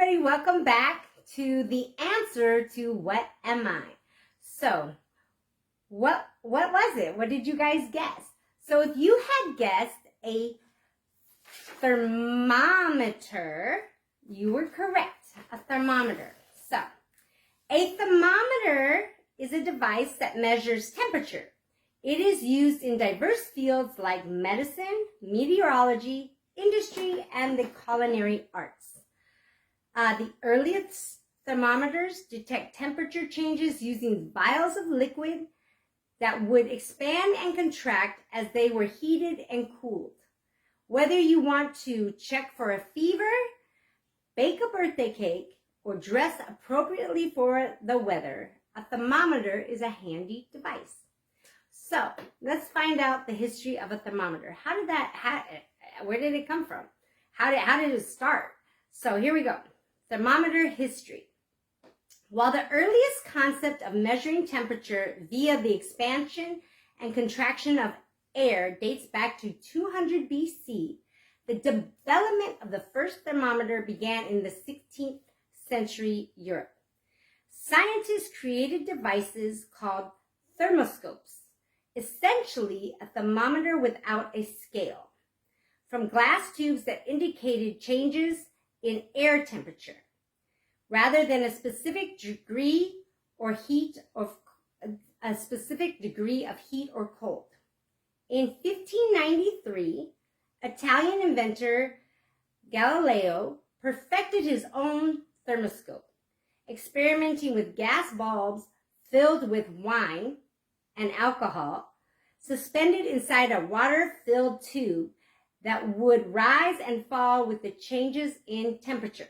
everybody, welcome back to the answer to what am I? So, what was it? What did you guys guess? So if you had guessed a thermometer, you were correct, a thermometer. So, a thermometer is a device that measures temperature. It is used in diverse fields like medicine, meteorology, industry, and the culinary arts. The earliest thermometers detect temperature changes using vials of liquid that would expand and contract as they were heated and cooled. Whether you want to check for a fever, bake a birthday cake, or dress appropriately for the weather, a thermometer is a handy device. So let's find out the history of a thermometer. Where did it come from? How did it start? So here we go. Thermometer history. While the earliest concept of measuring temperature via the expansion and contraction of air dates back to 200 BC, the development of the first thermometer began in the 16th century Europe. Scientists created devices called thermoscopes, essentially a thermometer without a scale, from glass tubes that indicated changes in air temperature, rather than a specific degree of heat or cold. In 1593, Italian inventor Galileo perfected his own thermoscope, experimenting with gas bulbs filled with wine and alcohol, suspended inside a water-filled tube that would rise and fall with the changes in temperature.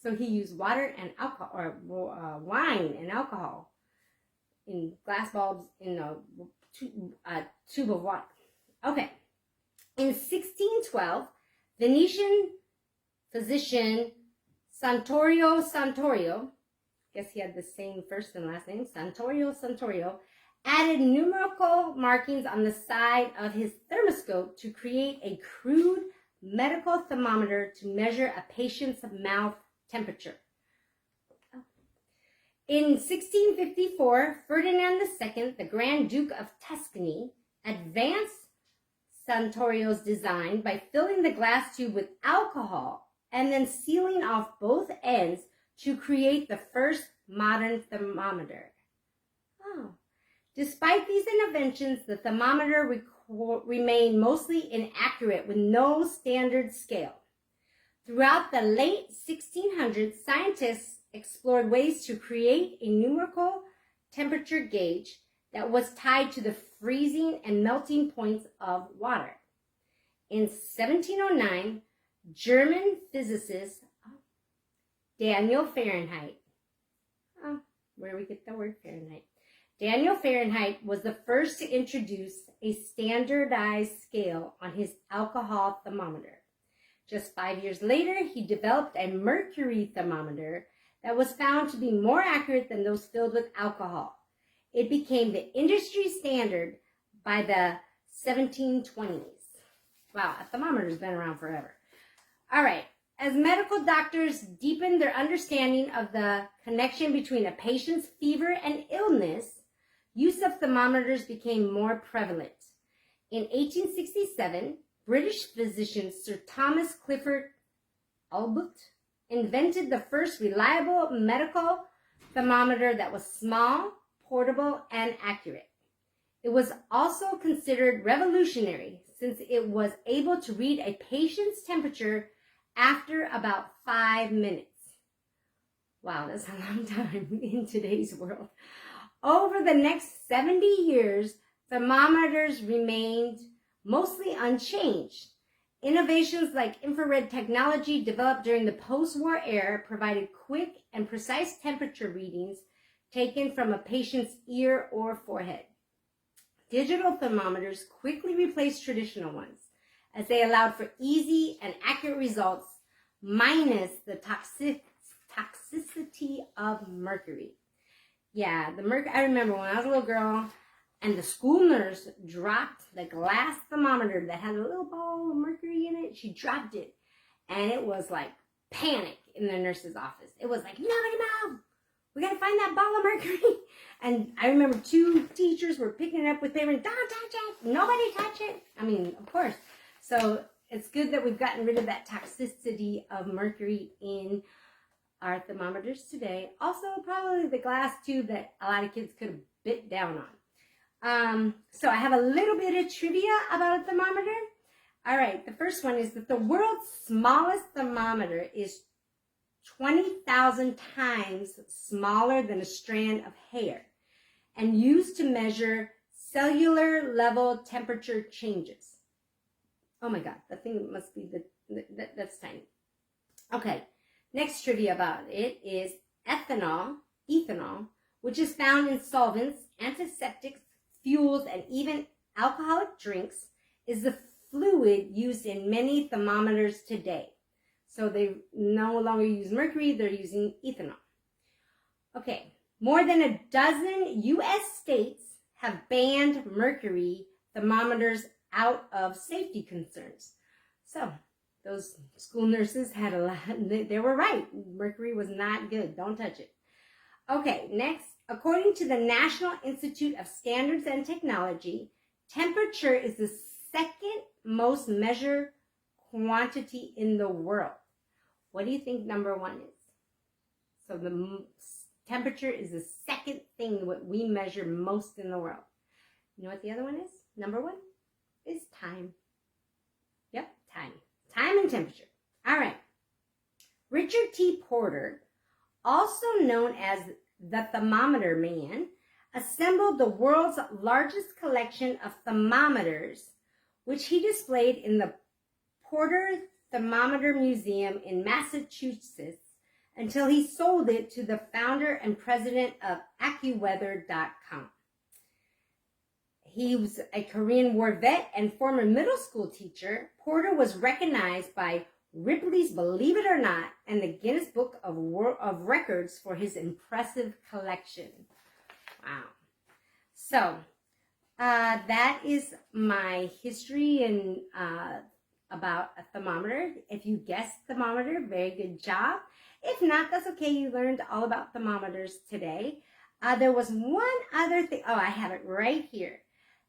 So he used water and alcohol, or wine and alcohol in glass bulbs in a tube of water. Okay. In 1612, Venetian physician Santorio, guess he had the same first and last name, Santorio, added numerical markings on the side of his thermoscope to create a crude medical thermometer to measure a patient's mouth temperature. In 1654, Ferdinand II, the Grand Duke of Tuscany, advanced Santorio's design by filling the glass tube with alcohol and then sealing off both ends to create the first modern thermometer. Despite these inventions, the thermometer remained mostly inaccurate with no standard scale. Throughout the late 1600s, scientists explored ways to create a numerical temperature gauge that was tied to the freezing and melting points of water. In 1709, German physicist Daniel Fahrenheit, where we get the word Fahrenheit, Daniel Fahrenheit was the first to introduce a standardized scale on his alcohol thermometer. Just 5 years later, he developed a mercury thermometer that was found to be more accurate than those filled with alcohol. It became the industry standard by the 1720s. Wow, a thermometer's been around forever. All right. As medical doctors deepened their understanding of the connection between a patient's fever and illness, use of thermometers became more prevalent. In 1867, British physician Sir Thomas Clifford Allbutt invented the first reliable medical thermometer that was small, portable, and accurate. It was also considered revolutionary since it was able to read a patient's temperature after about 5 minutes. Wow, that's a long time in today's world. Over the next 70 years, thermometers remained mostly unchanged. Innovations like infrared technology developed during the post-war era provided quick and precise temperature readings taken from a patient's ear or forehead. Digital thermometers quickly replaced traditional ones, as they allowed for easy and accurate results, minus the toxicity of mercury. Yeah, I remember when I was a little girl, and the school nurse dropped the glass thermometer that had a little ball of mercury in it. She dropped it, and it was like panic in the nurse's office. It was like, nobody move. We got to find that ball of mercury. And I remember 2 teachers were picking it up with paper. Don't touch it. Nobody touch it. I mean, of course. So it's good that we've gotten rid of that toxicity of mercury in our thermometers today. Also, probably the glass tube that a lot of kids could have bit down on. So I have a little bit of trivia about a thermometer. All right, the first one is that the world's smallest thermometer is 20,000 times smaller than a strand of hair and used to measure cellular level temperature changes. Oh my God, that thing must be that's tiny. Okay, next trivia about it is ethanol, which is found in solvents, antiseptics, fuels, and even alcoholic drinks, is the fluid used in many thermometers today. So they no longer use mercury, they're using ethanol. Okay, more than a dozen U.S. states have banned mercury thermometers out of safety concerns. So those school nurses had a lot, they were right. Mercury was not good, don't touch it. Okay, next, according to the National Institute of Standards and Technology, temperature is the second most measured quantity in the world. What do you think number 1 is? So the temperature is the second thing what we measure most in the world. You know what the other one is? Number 1 is time. Yep, time. Time and temperature. All right. Richard T. Porter, also known as the Thermometer Man, assembled the world's largest collection of thermometers, which he displayed in the Porter Thermometer Museum in Massachusetts until he sold it to the founder and president of AccuWeather.com. He was a Korean War vet and former middle school teacher. Porter was recognized by Ripley's Believe It or Not and the Guinness Book of Records for his impressive collection. Wow. So that is my history and about a thermometer. If you guessed thermometer, very good job. If not, that's okay. You learned all about thermometers today. There was one other thing. Oh, I have it right here.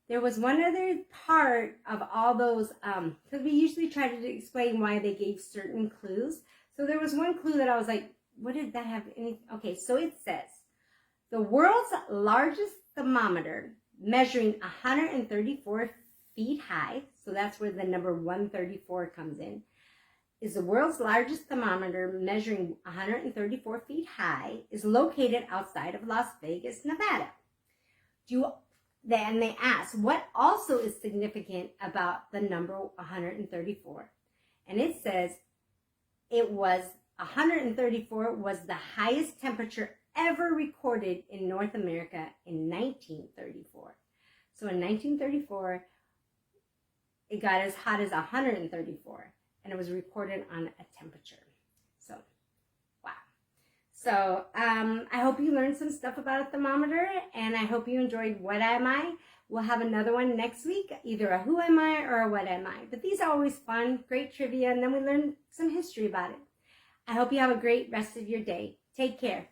There was one other part of all those, because we usually try to explain why they gave certain clues. So there was one clue that I was like, what did that have? Okay, so it says, the world's largest thermometer, measuring 134 feet high, so that's where the number 134 comes in, is the world's largest thermometer, measuring 134 feet high, is located outside of Las Vegas, Nevada. Then they ask, what also is significant about the number 134? And it says, 134 was the highest temperature ever recorded in North America in 1934. So in 1934, it got as hot as 134, and it was recorded on a temperature. So, wow. So, I hope you learned some stuff about a thermometer, and I hope you enjoyed What Am I? We'll have another one next week, either a Who Am I or a What Am I? But these are always fun, great trivia, and then we learn some history about it. I hope you have a great rest of your day. Take care.